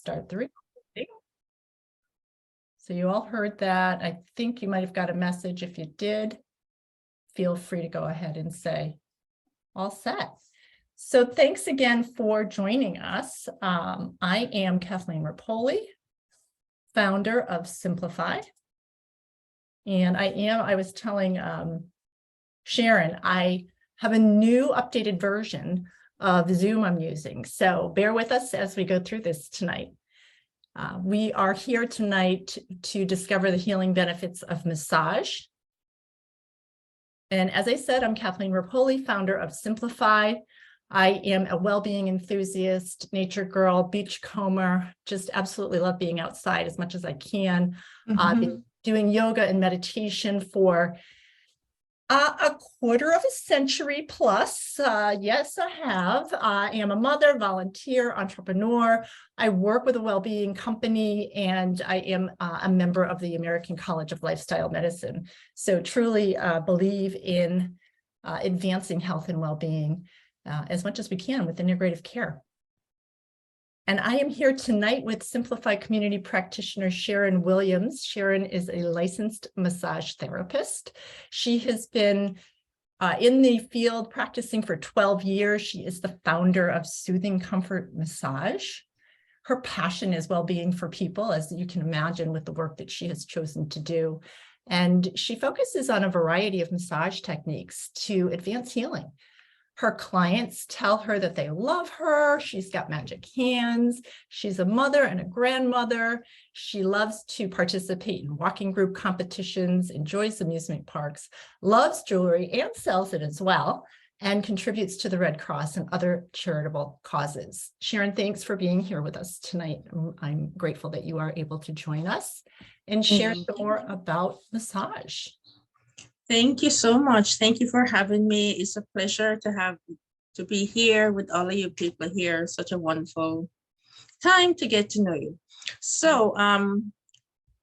start the recording. So you all heard that. I think you might have got a message. If you did, feel free to go ahead and say all set. So thanks again for joining us. I am Kathleen Rapoli, founder of SimplaFYI. And I was telling Sharon, I have a new updated version of Zoom I'm using. So bear with us as we go through this tonight. We are here tonight to discover the healing benefits of massage. And as I said, I'm Kathleen Rapoli, founder of SimplaFYI. I am a well-being enthusiast, nature girl, beachcomber, just absolutely love being outside as much as I can. I've been doing yoga and meditation for a quarter of a century plus. Yes, I have. I am a mother, volunteer, entrepreneur. I work with a well-being company, and I am a member of the American College of Lifestyle Medicine. So truly believe in advancing health and well-being as much as we can with integrative care. And I am here tonight with SimplaFYI community practitioner Sharon Williams. Sharon is a licensed massage therapist. She has been in the field practicing for 12 years. She is the founder of Soothing Comfort Massage. Her passion is well-being for people, as you can imagine, with the work that she has chosen to do. And she focuses on a variety of massage techniques to advance healing. Her clients tell her that they love her. She's got magic hands. She's a mother and a grandmother. She loves to participate in walking group competitions, enjoys amusement parks, loves jewelry and sells it as well, and contributes to the Red Cross and other charitable causes. Sharon, thanks for being here with us tonight. I'm grateful that you are able to join us and share more about massage. Thank you so much. Thank you for having me. It's a pleasure to be here with all of you people here. Such a wonderful time to get to know you. So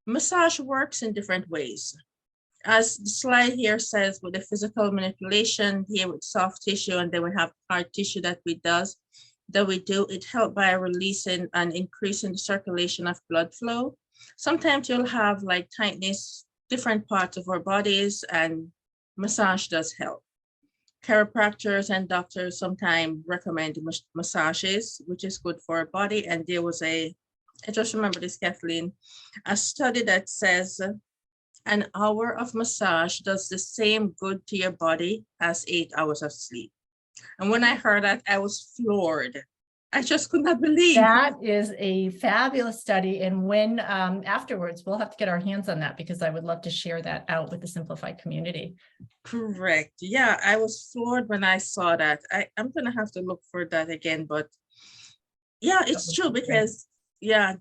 massage works in different ways. As the slide here says, with the physical manipulation here with soft tissue, and then we have hard tissue that we do, it helps by releasing and increasing the circulation of blood flow. Sometimes you'll have like tightness, different parts of our bodies, and massage does help. Chiropractors and doctors sometimes recommend massages, which is good for our body. And there was I just remember this, Kathleen, a study that says an hour of massage does the same good to your body as 8 hours of sleep. And when I heard that, I was floored. I just could not believe. That is a fabulous study. And when afterwards, we'll have to get our hands on that, because I would love to share that out with the SimplaFYI community. Correct. Yeah, I was floored when I saw that. I'm going to have to look for that again. But yeah, it's true, because yeah,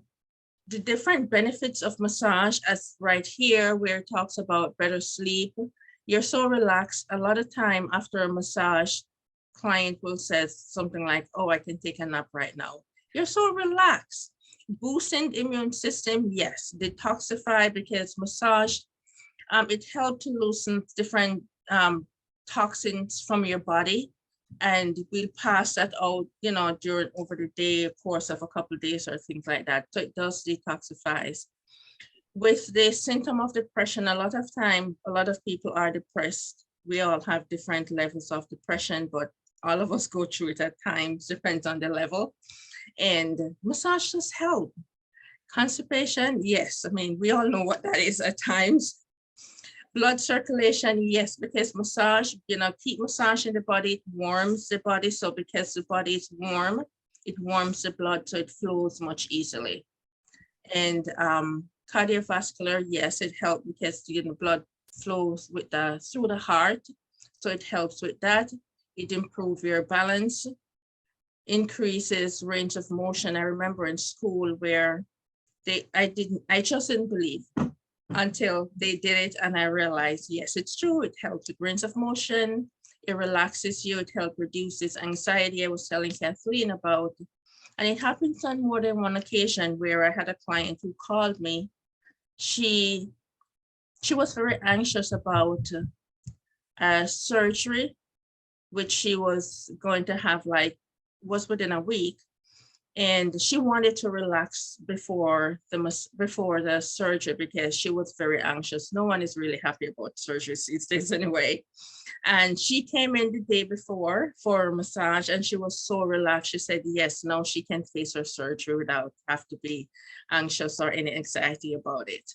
the different benefits of massage, as right here where it talks about better sleep. You're so relaxed. A lot of time after a massage, client will say something like, oh, I can take a nap right now. You're so relaxed. Boosting the immune system, yes. Detoxify, because massage, it helps to loosen different toxins from your body, and we'll pass that out, during over the day, course of a couple of days or things like that. So it does detoxify. With the symptom of depression, a lot of time, a lot of people are depressed. We all have different levels of depression, but all of us go through it at times, depends on the level. And massage does help. Constipation, yes. I mean, we all know what that is at times. Blood circulation, yes, because massage, keep massaging the body, it warms the body. So because the body is warm, it warms the blood, so it flows much easily. And cardiovascular, yes, it helps because blood flows with through the heart, so it helps with that. It improves your balance, increases range of motion. I remember in school where I just didn't believe until they did it, and I realized, yes, it's true. It helps with range of motion. It relaxes you. It helps reduce this anxiety I was telling Kathleen about. And it happens on more than one occasion where I had a client who called me. She was very anxious about surgery, which she was going to have, was within a week. And she wanted to relax before the surgery because she was very anxious. No one is really happy about surgeries these days anyway. And she came in the day before for a massage, and she was so relaxed. She said, yes, now she can face her surgery without have to be anxious or any anxiety about it.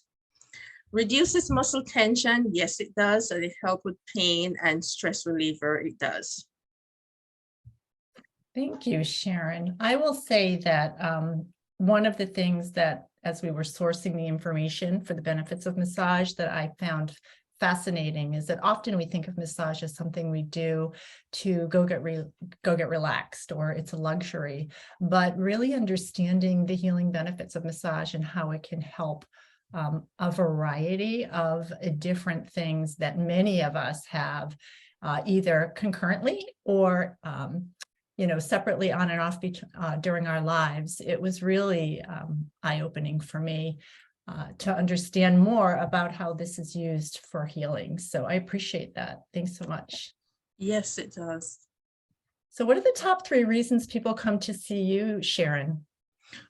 Reduces muscle tension. Yes, it does. And it helps with pain and stress reliever. It does. Thank you, Sharon. I will say that one of the things that, as we were sourcing the information for the benefits of massage, that I found fascinating is that often we think of massage as something we do to go get relaxed, or it's a luxury, but really understanding the healing benefits of massage and how it can help a variety of different things that many of us have either concurrently or separately on and off during our lives. It was really eye-opening for me to understand more about how this is used for healing. So I appreciate that. Thanks so much. Yes, it does. So what are the top 3 reasons people come to see you, Sharon?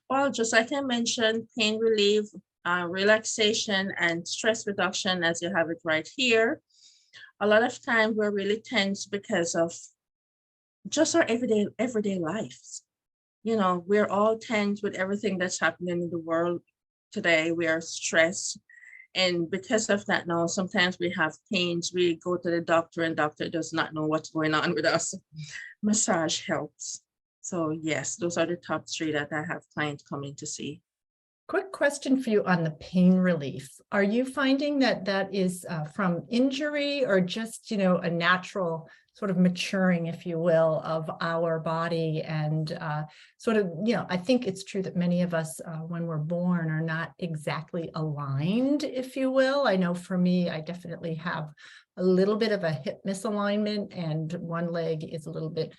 Well, just like I mentioned, pain relief, relaxation, and stress reduction, as you have it right here. A lot of times we're really tense because of just our everyday lives. We're all tense with everything that's happening in the world today. We are stressed. And because of that now, sometimes we have pains. We go to the doctor and doctor does not know what's going on with us. Massage helps. So yes, those are the top 3 that I have clients coming to see. Quick question for you on the pain relief. Are you finding that that is from injury or just, a natural sort of maturing, if you will, of our body and sort of, I think it's true that many of us when we're born are not exactly aligned, if you will. I know for me, I definitely have a little bit of a hip misalignment and one leg is a little bit,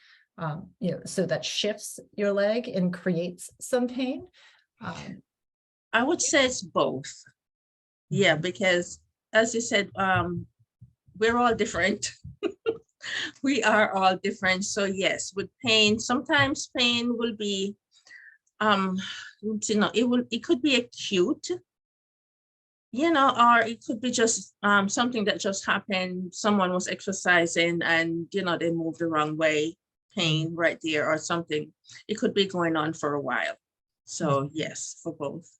so that shifts your leg and creates some pain. I would say it's both. Yeah, because as you said, we're all different. We are all different. So yes, with pain, sometimes pain will be, it could be acute, or it could be just something that just happened. Someone was exercising and, they moved the wrong way, pain right there or something. It could be going on for a while. So yes, for both.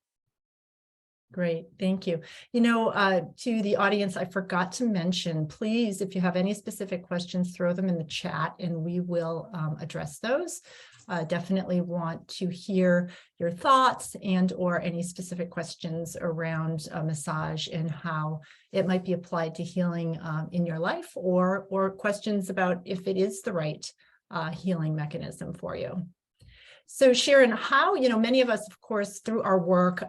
Great, thank you. To the audience, I forgot to mention, please, if you have any specific questions, throw them in the chat and we will address those. Definitely want to hear your thoughts and or any specific questions around massage and how it might be applied to healing in your life, or questions about if it is the right healing mechanism for you. So Sharon, how, many of us, of course, through our work,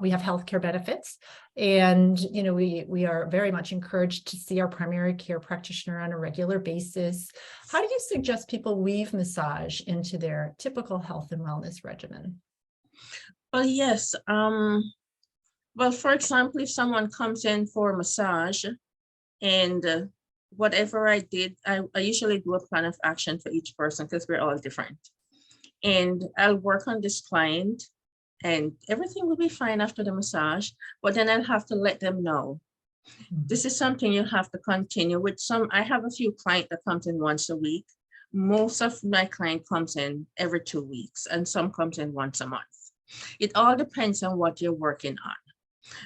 we have healthcare benefits, and, we are very much encouraged to see our primary care practitioner on a regular basis. How do you suggest people weave massage into their typical health and wellness regimen? Well, yes. Well, for example, if someone comes in for massage and whatever I did, I usually do a plan of action for each person because we're all different. And I'll work on this client and everything will be fine after the massage, but then I'll have to let them know. This is something you have to continue with. I have a few clients that comes in once a week. Most of my client comes in every 2 weeks and some comes in once a month. It all depends on what you're working on,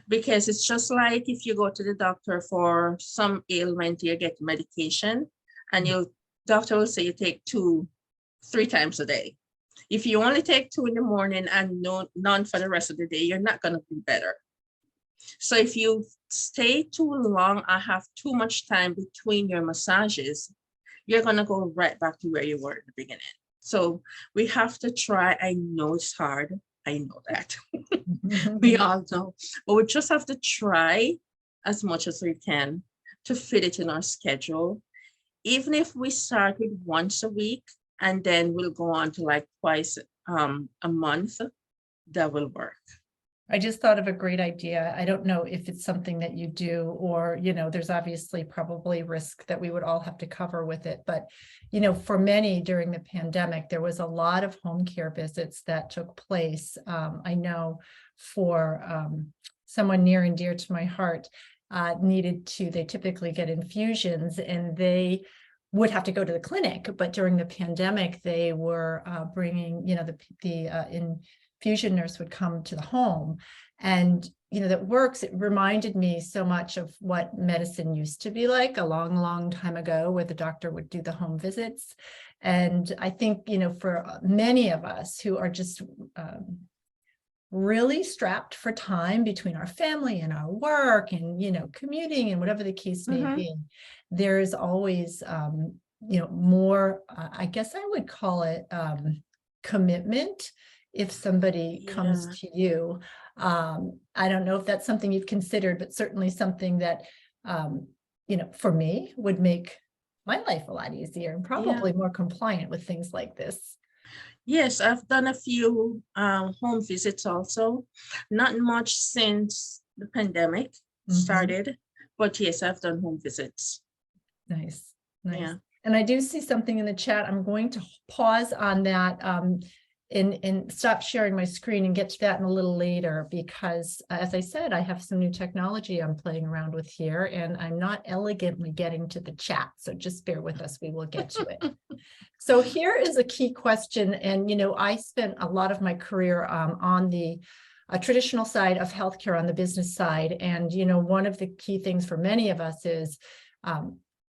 because it's just like if you go to the doctor for some ailment, you get medication and your doctor will say you take 2-3 times a day. If you only take 2 in the morning and none for the rest of the day, you're not going to be better. So if you stay too long or have too much time between your massages, you're going to go right back to where you were at the beginning. So we have to try. I know it's hard. I know that. We all know. But we just have to try as much as we can to fit it in our schedule. Even if we start with once a week, and then we'll go on to like twice a month, that will work. I just thought of a great idea. I don't know if it's something that you do, or, there's obviously probably risk that we would all have to cover with it. But, for many during the pandemic, there was a lot of home care visits that took place. I know for someone near and dear to my heart, they typically get infusions, and they would have to go to the clinic. But during the pandemic, they were bringing, the infusion nurse would come to the home, and that works. It reminded me so much of what medicine used to be like a long time ago, where the doctor would do the home visits. And I think for many of us who are just really strapped for time between our family and our work and commuting and whatever the case may be, there's always more, I guess I would call it commitment. If somebody comes to you, I don't know if that's something you've considered, but certainly something that, for me would make my life a lot easier and probably more compliant with things like this. Yes, I've done a few home visits also. Not much since the pandemic started, but yes, I've done home visits. Nice. Yeah. And I do see something in the chat. I'm going to pause on that and stop sharing my screen and get to that in a little later, because as I said, I have some new technology I'm playing around with here, and I'm not elegantly getting to the chat. So just bear with us, we will get to it. So here is a key question. And, I spent a lot of my career on the traditional side of healthcare, on the business side. And, one of the key things for many of us is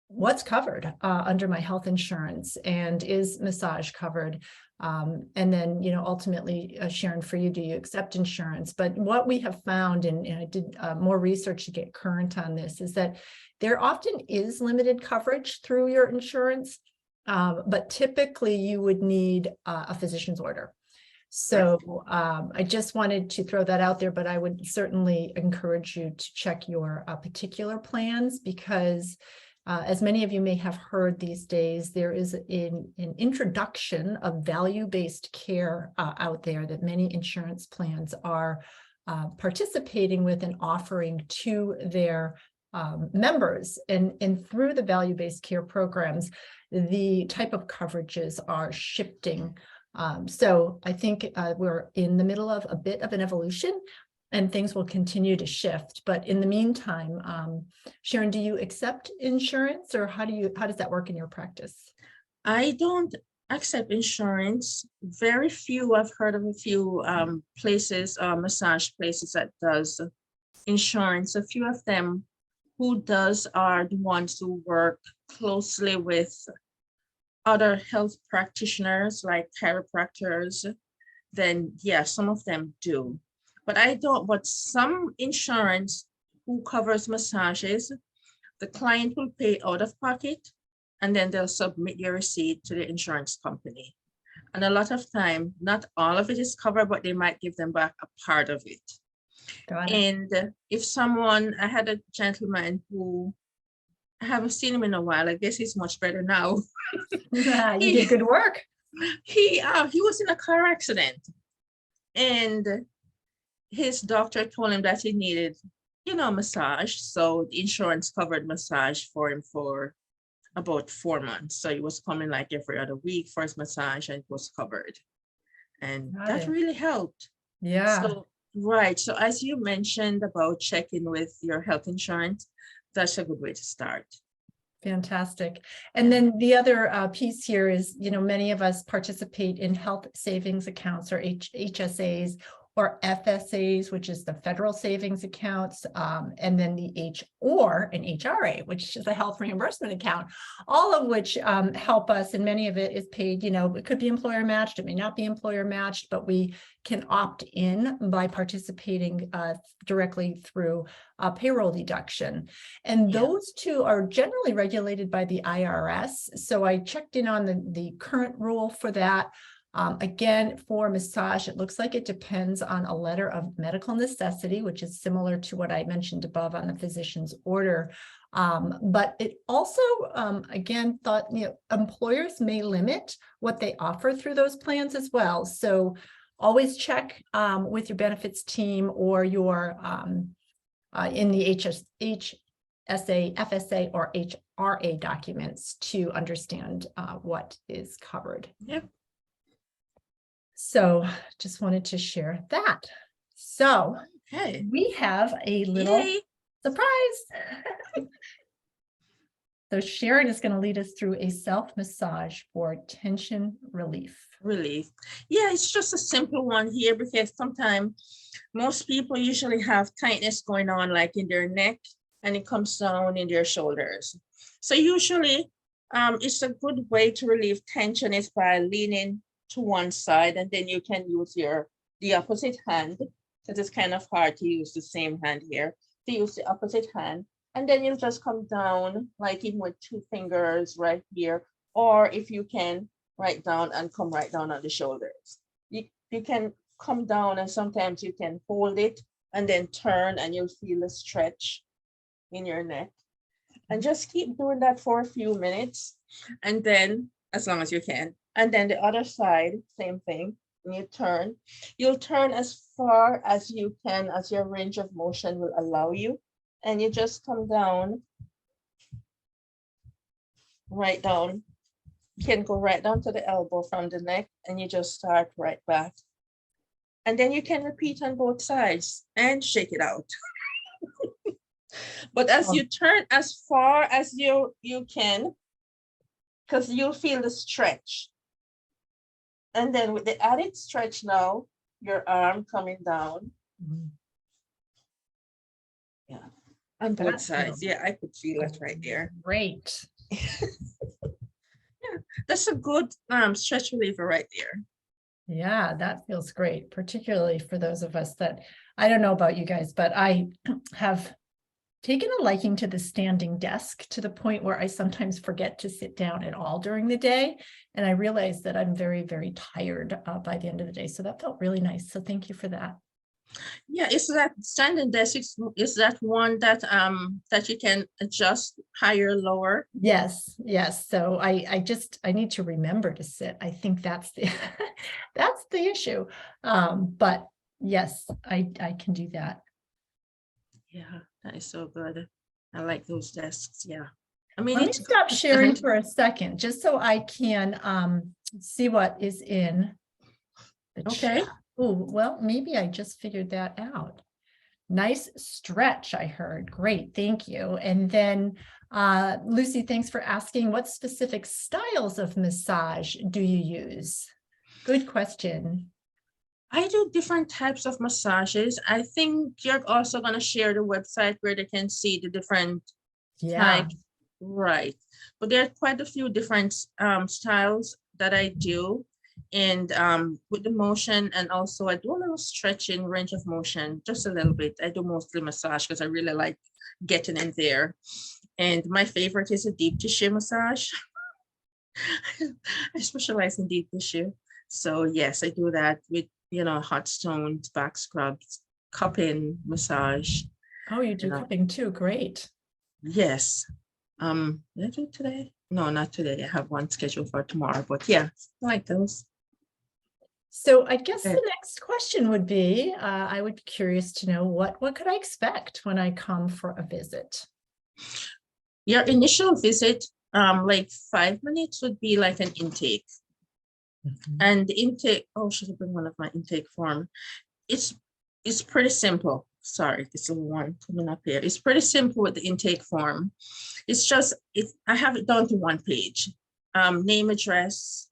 what's covered under my health insurance, and is massage covered? And then, ultimately, Sharon, for you, do you accept insurance? But what we have found, and I did more research to get current on this, is that there often is limited coverage through your insurance, but typically you would need a physician's order. So I just wanted to throw that out there, but I would certainly encourage you to check your particular plans, because as many of you may have heard these days, there is an introduction of value-based care out there that many insurance plans are participating with and offering to their members. And through the value-based care programs, the type of coverages are shifting. So I think we're in the middle of a bit of an evolution, and things will continue to shift. But in the meantime, Sharon, do you accept insurance, or how does that work in your practice? I don't accept insurance. Very few, I've heard of a few places, massage places that does insurance. A few of them who does are the ones who work closely with other health practitioners like chiropractors. Then yeah, some of them do. But I don't, but some insurance who covers massages, the client will pay out of pocket, and then they'll submit your receipt to the insurance company. And a lot of time, not all of it is covered, but they might give them back a part of it. Got it. And if I had a gentleman who, I haven't seen him in a while, I guess he's much better now. You did good work. He was in a car accident, and his doctor told him that he needed, massage. So the insurance covered massage for him for about 4 months. So he was coming like every other week for his massage, and it was covered. And that really helped. Yeah. So, right. So as you mentioned about checking with your health insurance, that's a good way to start. Fantastic. And then the other piece here is, many of us participate in health savings accounts, or HSAs, or FSAs, which is the federal savings accounts, and then an HRA, which is a health reimbursement account, all of which help us. And many of it is paid, it could be employer matched, it may not be employer matched, but we can opt in by participating directly through payroll deduction. And those two are generally regulated by the IRS. So I checked in on the current rule for that. Again, for massage, it looks like it depends on a letter of medical necessity, which is similar to what I mentioned above on the physician's order. But it also, again, thought, employers may limit what they offer through those plans as well. So always check with your benefits team or your in the HSA, FSA, or HRA documents to understand what is covered. Yep. So just wanted to share that. So Okay. we have a little Yay. surprise. So Sharon is going to lead us through a self-massage for tension relief. Relief. Yeah, it's just a simple one here because sometimes most people usually have tightness going on like in their neck and it comes down in their shoulders. So usually it's a good way to relieve tension is by leaning to one side, and then you can use the opposite hand because it's kind of hard to use the same hand here. To use the opposite hand, and then you'll just come down like even with 2 fingers right here, or if you can right down and come right down on the shoulders. You can come down and sometimes you can hold it and then turn and you'll feel a stretch in your neck. And just keep doing that for a few minutes, and then as long as you can. And then the other side, same thing. When you turn, you'll turn as far as you can, as your range of motion will allow you. And you just come down, right down. You can go right down to the elbow from the neck, and you just start right back. And then you can repeat on both sides and shake it out. But as you turn as far as you can, because you'll feel the stretch. And then with the added stretch now, your arm coming down. Yeah, on both sides. Yeah, I could feel it right there. Great. Yeah, that's a good stretch reliever right there. Yeah, that feels great, particularly for those of us that, I don't know about you guys, but I have taken a liking to the standing desk to the point where I sometimes forget to sit down at all during the day. And I realize that I'm very, very tired by the end of the day. So that felt really nice. So thank you for that. Yeah, is that standing desk, is that one that that you can adjust higher, lower? Yes, yes. So I need to remember to sit. I think that's the that's the issue. But yes, I can do that. Yeah, that is so good. I like those desks. Yeah. I mean, Let me stop sharing for a second, just so I can see what is in the chat. Oh, well, maybe I just figured that out. Nice stretch, I heard. Great, thank you. And then Lucy, thanks for asking, what specific styles of massage do you use? Good question. I do different types of massages. I think you're also going to share the website where they can see the different types. Right. But there are quite a few different styles that I do. And with the motion, and also I do a little stretching, range of motion, just a little bit. I do mostly massage because I really like getting in there. And my favorite is a deep tissue massage. I specialize in deep tissue. So yes, I do that with, hot stones, back scrubs, cupping, massage. Oh, you do cupping too. Great. Yes. Did I do it today? No, not today. I have one scheduled for tomorrow, but yeah, I like those. So I guess the next question would be, I would be curious to know what could I expect when I come for a visit? Your initial visit, like 5 minutes would be like an intake. And the intake, should I bring one of my intake form? It's pretty simple. Sorry, this little one coming up here. It's pretty simple with the intake form. It's just, I have it down to 1 page. Name, address,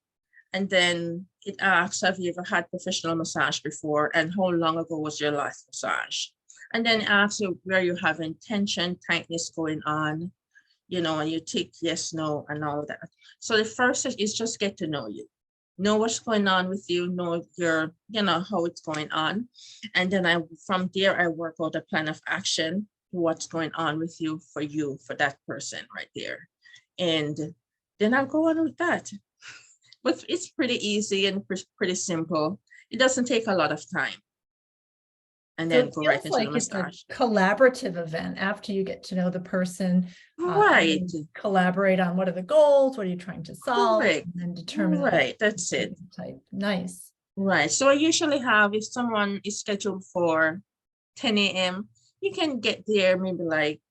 and then it asks, have you ever had professional massage before, and how long ago was your last massage? And then it asks you where you have tension, tightness going on, and you tick yes, no, and all that. So the first is just get to know you. Know what's going on with you, know your, how it's going on. And then from there, I work out a plan of action, what's going on with you, for that person right there. And then I'll go on with that. But it's pretty easy and pretty simple. It doesn't take a lot of time. And then go right into the massage. It's a collaborative event after you get to know the person. Right. Collaborate on what are the goals, what are you trying to solve, Correct. and then determine. Right, that's it. Type. Nice. Right. So I usually have, if someone is scheduled for 10 a.m., you can get there maybe like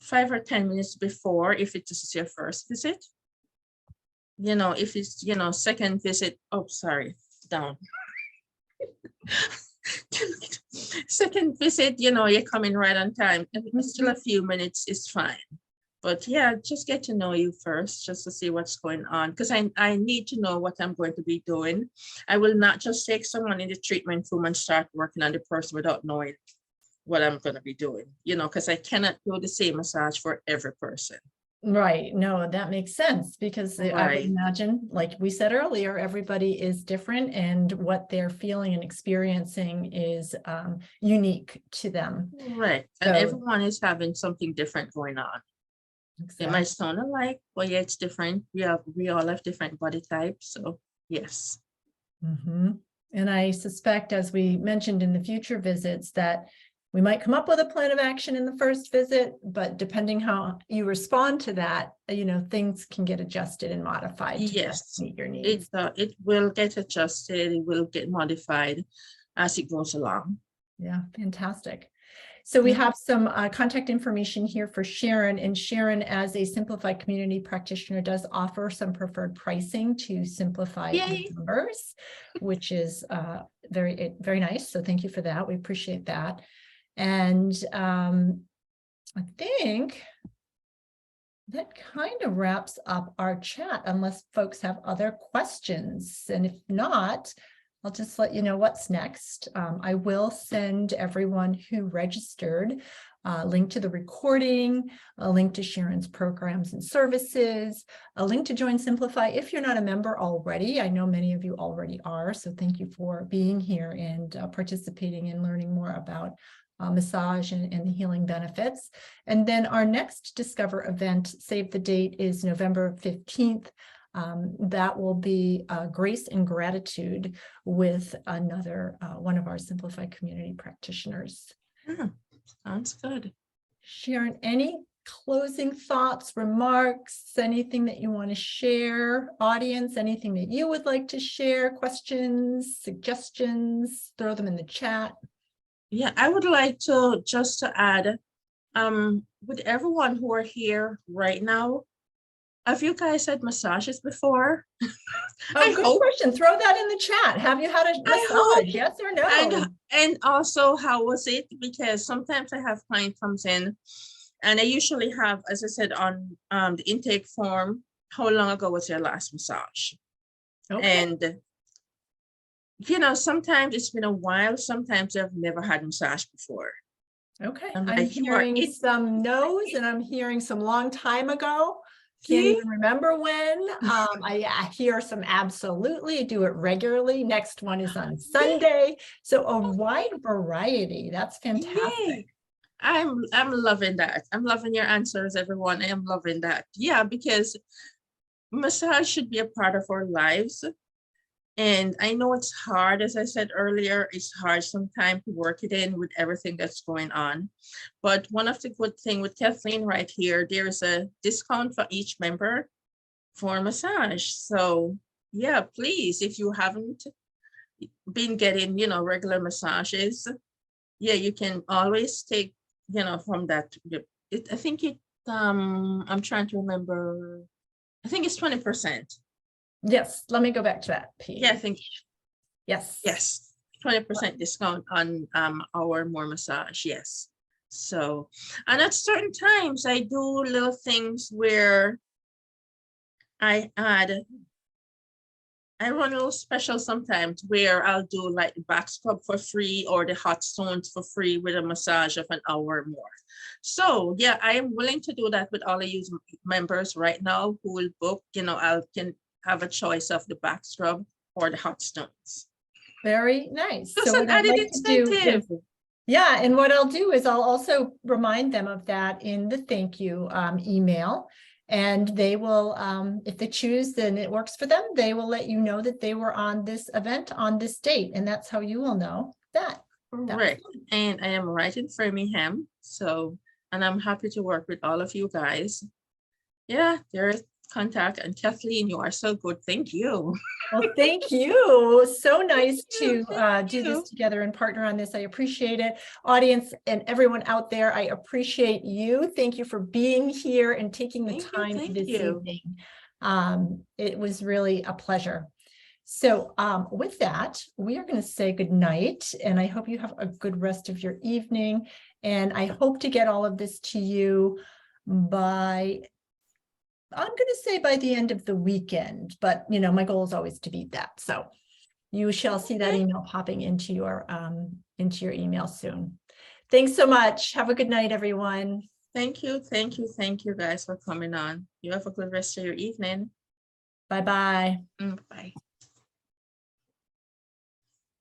5 or 10 minutes before if it is your first visit. You know, if it's, you know, second visit, oh, sorry, down. Second visit, you know, you're coming right on time. And still a few minutes is fine. But yeah, just get to know you first, just to see what's going on. Because I need to know what I'm going to be doing. I will not just take someone in the treatment room and start working on the person without knowing what I'm going to be doing, you know, because I cannot do the same massage for every person. Right. No, that makes sense because I would Right. imagine, like we said earlier, everybody is different and what they're feeling and experiencing is unique to them. Right. And So, everyone is having something different going on. It might sound alike, but yeah, it's different. We all have different body types. So yes. Mhm. And I suspect, as we mentioned in the future visits, that we might come up with a plan of action in the first visit, but depending how you respond to that, you know, things can get adjusted and modified to best Yes, meet your needs. it will get adjusted, it will get modified as it goes along. Yeah, fantastic. So we Yeah. have some contact information here for Sharon, and Sharon, as a SimplaFYI community practitioner, does offer some preferred pricing to SimplaFYI Yay. members, which is very, very nice. So thank you for that. We appreciate that. And I think that kind of wraps up our chat, unless folks have other questions. And if not, I'll just let you know what's next. I will send everyone who registered a link to the recording, a link to Sharon's programs and services, a link to join SimplaFYI if you're not a member already. I know many of you already are, so thank you for being here and participating and learning more about massage and the healing benefits. And then our next Discover event, save the date, is November 15th. That will be Grace and Gratitude with another one of our SimplaFYI community practitioners. Sounds good. Sharon, any closing thoughts, remarks, anything that you want to share? Audience, anything that you would like to share? Questions, suggestions? Throw them in the chat. Yeah, I would like to just to add, with everyone who are here right now, have you guys had massages before? Oh, good question. Throw that in the chat. Have you had a massage? Yes or no? And also, how was it? Because sometimes I have client comes in, and I usually have, as I said, on the intake form, how long ago was your last massage? Okay. And you know, sometimes it's been a while. Sometimes I've never had massage before. Okay. I'm I'm like, hearing some no's and I'm hearing some long time ago. Can't See? even remember when. I hear some absolutely, do it regularly. Next one is on Sunday. So a wide variety. That's fantastic. Yay. I'm loving that. I'm loving your answers, everyone. I am loving that. Yeah, because massage should be a part of our lives. And I know it's hard, as I said earlier, it's hard sometimes to work it in with everything that's going on. But one of the good things with Kathleen right here, there is a discount for each member for massage. So yeah, please, if you haven't been getting, you know, regular massages, yeah, you can always take, you know, from that. I think it, I'm trying to remember, I think it's 20%. Yes, let me go back to that page. Yeah, I think. Yes. Yes, 20% discount on our more massage. Yes. So, and at certain times I do little things where I run a little special sometimes where I'll do like the back scrub for free or the hot stones for free with a massage of an hour or more. So yeah, I am willing to do that with all of you members right now who will book. You know, I can have a choice of the back scrub or the hot stones. Very nice. Just So an what I'd added like to do incentive. is, yeah, and what I'll do is I'll also remind them of that in the thank you email. And they will, if they choose, then it works for them. They will let you know that they were on this event on this date. And that's how you will know that. Correct. And I am right in Framingham. So, and I'm happy to work with all of you guys. Yeah, there's contact. And Kathleen, you are so good. Thank you. Well, thank you. So nice you, to thank do this you. together and partner on this. I appreciate it. Audience and everyone out there, I appreciate you. Thank you for being here and taking the time Thank this you. evening. It was really a pleasure. So with that, we are going to say good night, and I hope you have a good rest of your evening. And I hope to get all of this to you by, I'm going to say by the end of the weekend, but you know, my goal is always to beat that. So you shall see that email popping into your email soon. Thanks so much. Have a good night, everyone. Thank you. Thank you. Thank you guys for coming on. You have a good rest of your evening. Bye-bye. Bye.